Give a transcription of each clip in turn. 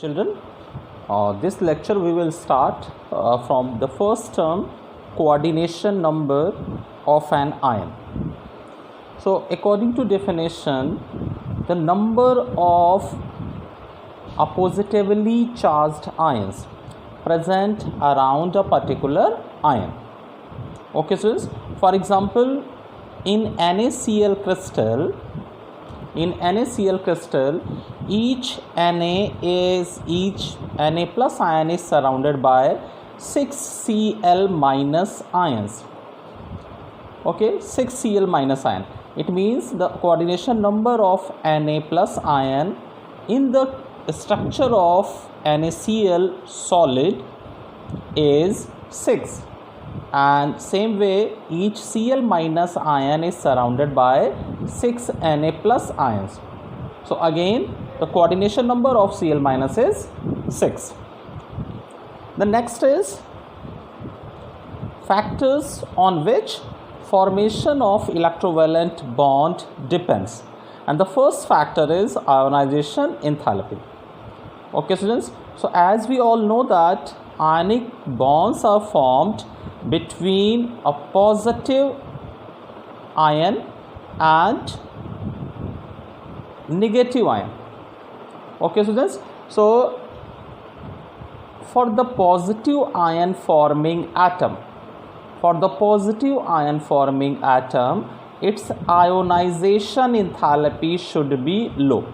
Children, this lecture we will start from the first term, coordination number of an ion. So according to definition, the number of oppositively charged ions present around a particular ion. Okay, so for example, in NaCl crystal, each Na plus ion is surrounded by 6 Cl minus ions. Okay, 6 Cl minus ion. It means the coordination number of Na plus ion in the structure of NaCl solid is 6. And same way, each Cl minus ion is surrounded by 6 Na plus ions. So again, the coordination number of Cl minus is 6. The next is factors on which formation of electrovalent bond depends. And the first factor is ionization enthalpy. Okay, students. So as we all know that ionic bonds are formed between a positive ion and negative ion. Okay, students. So for the positive ion forming atom, its ionization enthalpy should be low.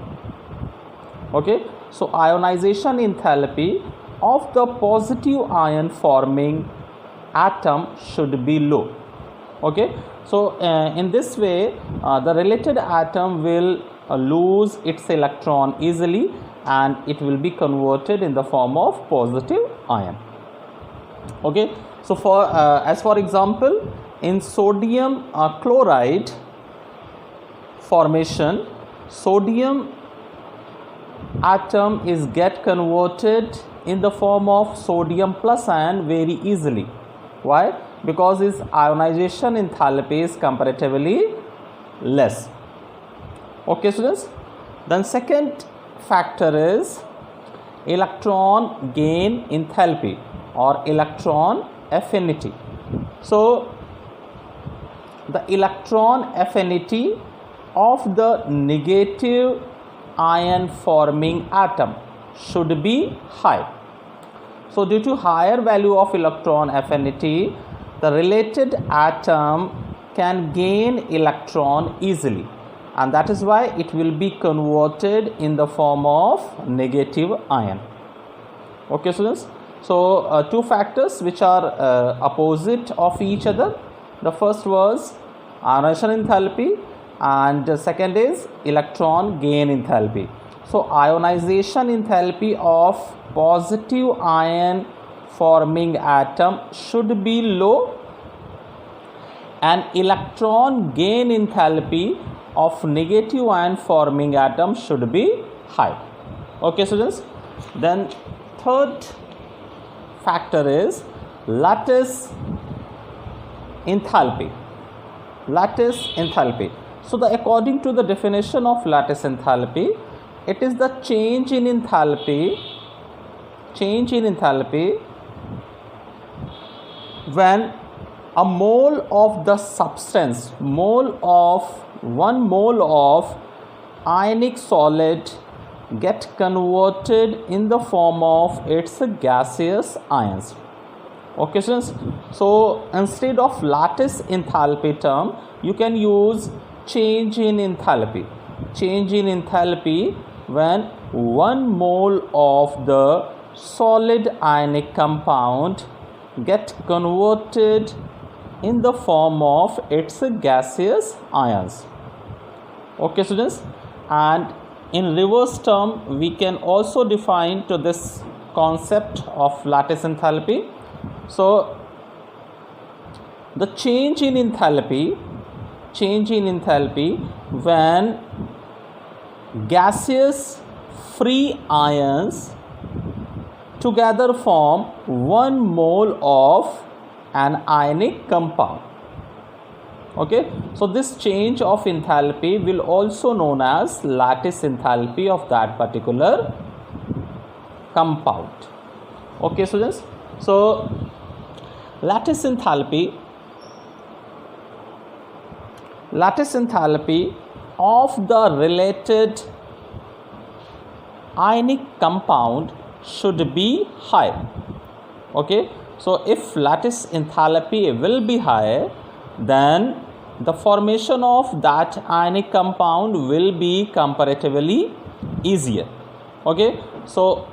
Okay, so ionization enthalpy of the positive ion forming atom should be low. Okay, so in this way the related atom will lose its electron easily and it will be converted in the form of positive ion. Okay, so for example, in sodium chloride formation, sodium atom is get converted in the form of sodium plus ion very easily. Why? Because its ionization enthalpy is comparatively less. Okay, students. Then second factor is electron gain enthalpy or electron affinity. So the electron affinity of the negative ion forming atom should be high. So due to higher value of electron affinity, the related atom can gain electron easily, and that is why it will be converted in the form of negative ion. Okay, students. So two factors which are opposite of each other. The first was ionization enthalpy and the second is electron gain enthalpy. So ionization enthalpy of positive ion forming atom should be low and electron gain enthalpy of negative ion forming atom should be high. Okay, students. Then third factor is lattice enthalpy. So according to the definition of lattice enthalpy, it is the change in enthalpy when a mole of the substance, one mole of ionic solid get converted in the form of its gaseous ions. Okay, students. So instead of lattice enthalpy term, you can use change in enthalpy when one mole of the solid ionic compound get converted in the form of its gaseous ions. Okay, students. And in reverse term, we can also define to this concept of lattice enthalpy. So the change in enthalpy when gaseous free ions together form one mole of an ionic compound. Okay, so this change of enthalpy will also known as lattice enthalpy of that particular compound. Okay students, so lattice enthalpy of the related ionic compound should be high. Okay, so if lattice enthalpy will be high, then the formation of that ionic compound will be comparatively easier. Okay, so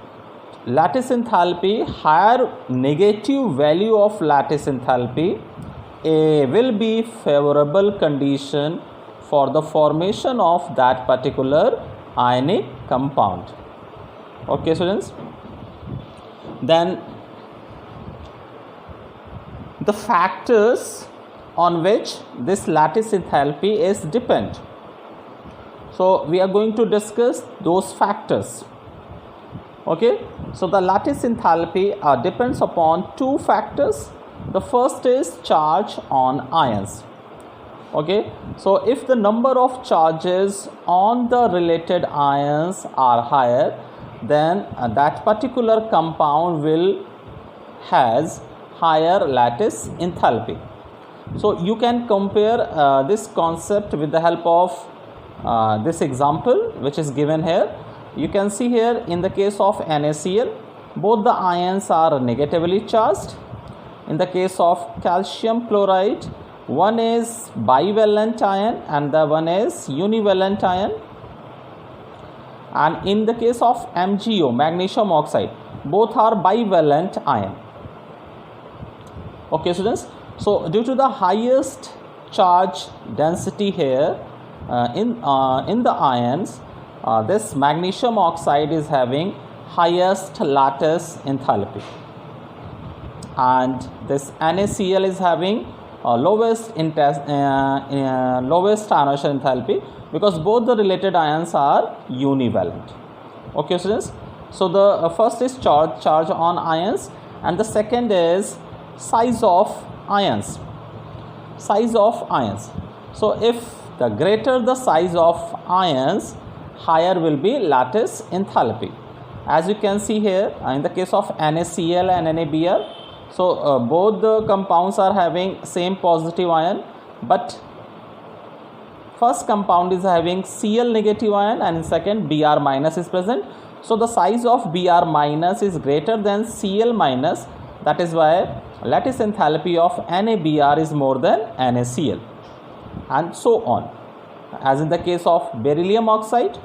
lattice enthalpy, higher negative value of lattice enthalpy will be favorable condition for the formation of that particular ionic compound. Okay students, then the factors on which this lattice enthalpy is depend. So we are going to discuss those factors. Okay, so the lattice enthalpy depends upon two factors. The first is charge on ions. Okay, so if the number of charges on the related ions are higher, then that particular compound will has higher lattice enthalpy. So you can compare this concept with the help of this example which is given here. You can see here, in the case of NaCl, both the ions are negatively charged. In the case of calcium chloride, one is bivalent ion and the one is univalent ion. And in the case of MgO, magnesium oxide, both are bivalent ion. Okay students, so due to the highest charge density here in the ions, this magnesium oxide is having highest lattice enthalpy, and this NaCl is having lowest ionization enthalpy, because both the related ions are univalent. Okay students, so the first is charge on ions, and the second is size of ions. So if the greater the size of ions, higher will be lattice enthalpy. As you can see here, in the case of NaCl and NaBr, so both the compounds are having same positive ion, but first compound is having Cl negative ion and in second Br minus is present. So the size of Br minus is greater than Cl minus. That is why lattice enthalpy of NaBr is more than NaCl, and so on. As in the case of beryllium oxide,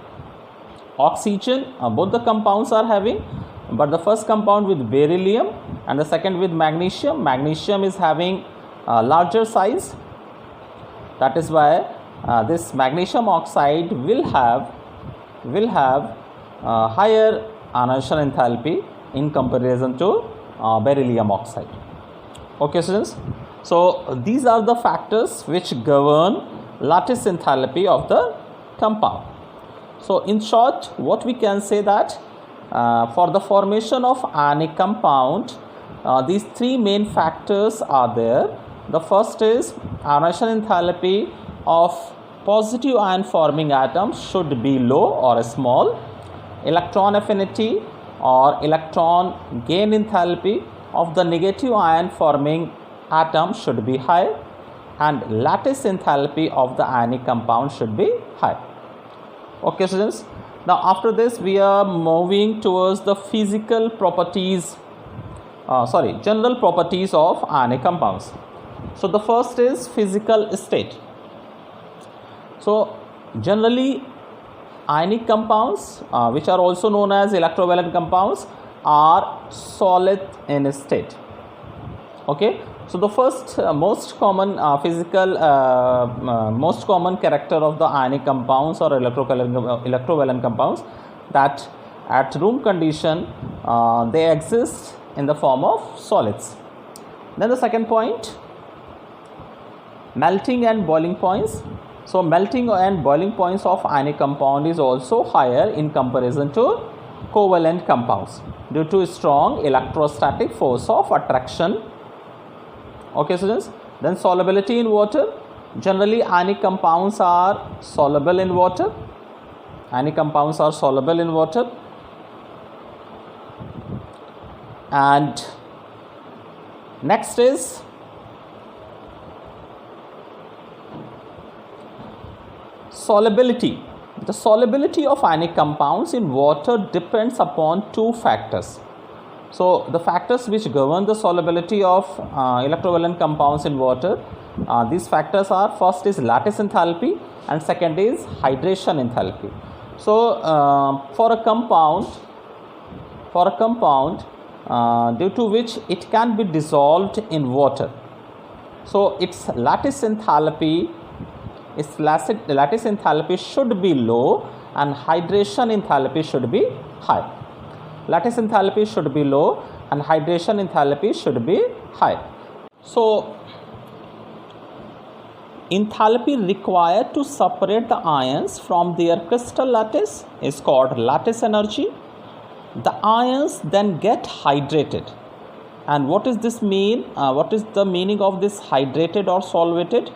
oxygen, both the compounds are having, but the first compound with beryllium and the second with magnesium is having larger size. That is why this magnesium oxide will have higher ionization enthalpy in comparison to beryllium oxide. Okay students, so these are the factors which govern lattice enthalpy of the compound. So in short, what we can say that for the formation of ionic compound, these three main factors are there. The first is ionization enthalpy of positive ion forming atoms should be low or small. Electron affinity or electron gain enthalpy of the negative ion forming atom should be high, and lattice enthalpy of the ionic compound should be high. Okay students, now after this we are moving towards the physical properties, general properties of ionic compounds. So the first is physical state. So generally ionic compounds, which are also known as electrovalent compounds, are solid in state. Okay, so the first most common most common character of the ionic compounds or electrovalent compounds, that at room condition they exist in the form of solids. Then the second point, melting and boiling points. So melting and boiling points of ionic compound is also higher in comparison to covalent compounds due to strong electrostatic force of attraction. Okay students, then solubility in water. Generally ionic compounds are soluble in water. And next is solubility. The solubility of ionic compounds in water depends upon two factors. So the factors which govern the solubility of electrovalent compounds in water, these factors are, first is lattice enthalpy and second is hydration enthalpy. So for a compound due to which it can be dissolved in water, so its lattice enthalpy should be low and hydration enthalpy should be high. Lattice enthalpy should be low and hydration enthalpy should be high. So enthalpy required to separate the ions from their crystal lattice is called lattice energy. The ions then get hydrated. And what does this mean? What is the meaning of this hydrated or solvated?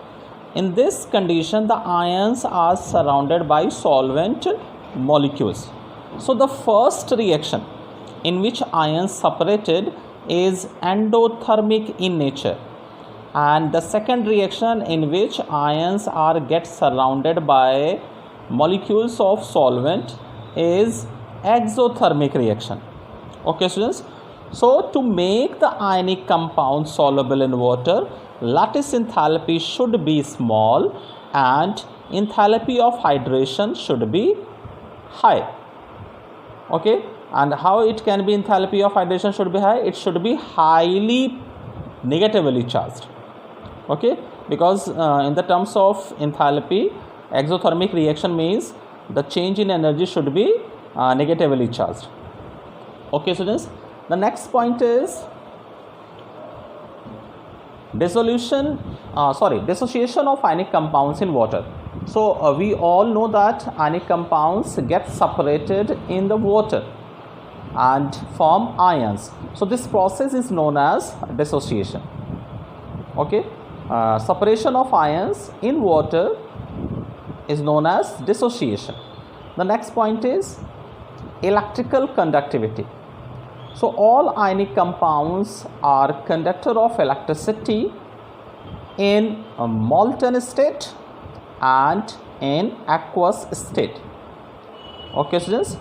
In this condition, the ions are surrounded by solvent molecules. So the first reaction in which ions separated is endothermic in nature, and the second reaction in which ions are get surrounded by molecules of solvent is exothermic reaction. Okay students, so to make the ionic compound soluble in water, lattice enthalpy should be small and enthalpy of hydration should be high. Okay, and how it can be enthalpy of hydration should be high? It should be highly negatively charged. Okay, because in the terms of enthalpy, exothermic reaction means the change in energy should be negatively charged. Okay students, the next point is dissociation of ionic compounds in water. So we all know that ionic compounds get separated in the water and form ions. So this process is known as dissociation. Okay, separation of ions in water is known as dissociation. The next point is electrical conductivity. So all ionic compounds are conductor of electricity in a molten state and in aqueous state. Okay students,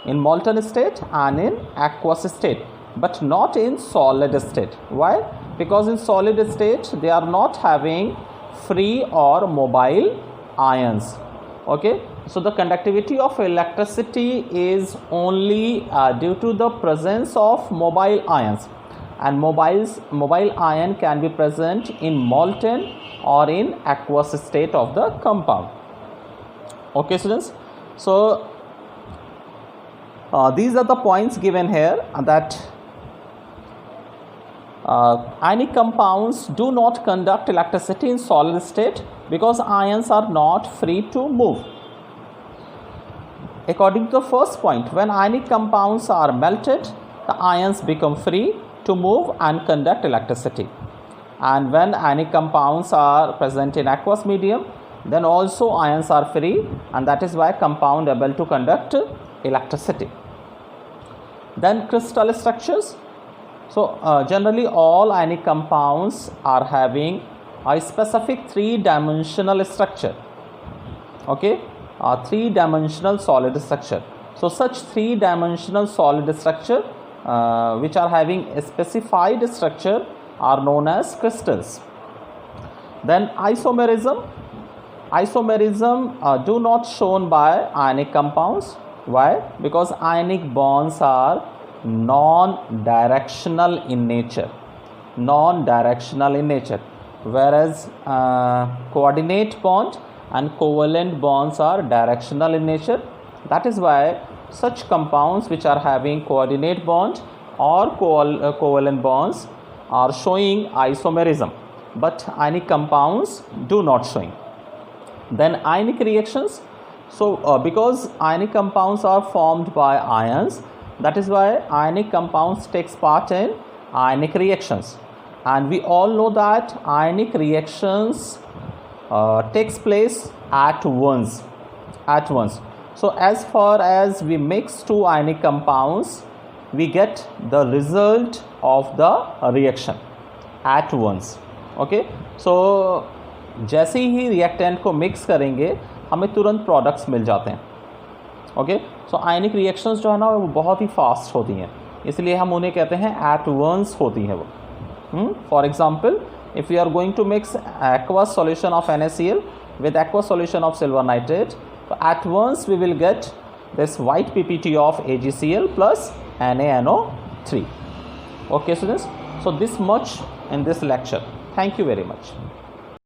in molten state and in aqueous state, but not in solid state. Why? Because in solid state they are not having free or mobile ions. Okay, so the conductivity of electricity is only due to the presence of mobile ions, and mobile ion can be present in molten or in aqueous state of the compound. Okay students, so these are the points given here, that ionic compounds do not conduct electricity in solid state because ions are not free to move. According to the first point, when ionic compounds are melted, the ions become free to move and conduct electricity. And when ionic compounds are present in aqueous medium, then also ions are free, and that is why compound able to conduct electricity. Then crystal structures. So generally all ionic compounds are having a specific three-dimensional structure. Okay, a three-dimensional solid structure. So such three-dimensional solid structure which are having a specified structure are known as crystals. Then isomerism do not shown by ionic compounds. Why? Because ionic bonds are non-directional in nature, whereas coordinate bond and covalent bonds are directional in nature. That is why such compounds which are having coordinate bond or covalent bonds are showing isomerism, but ionic compounds do not showing. Then ionic reactions. So because ionic compounds are formed by ions, that is why ionic compounds takes part in ionic reactions, and we all know that ionic reactions takes place at once. So as far as we mix two ionic compounds, we get the result of the reaction at once. Okay, so जैसे ही reactant को mix करेंगे हमें तुरंत products मिल जाते हैं. Okay, सो आयनिक reactions जो है ना वो बहुत ही फास्ट होती हैं, इसलिए हम उन्हें कहते हैं एट वंस होती हैं वो. For example, if you are going to mix aqueous solution of NaCl with aqueous solution of silver nitrate, so at once we will get this white PPT of AgCl plus NaNO3. Okay students, so this much in this lecture. Thank you very much.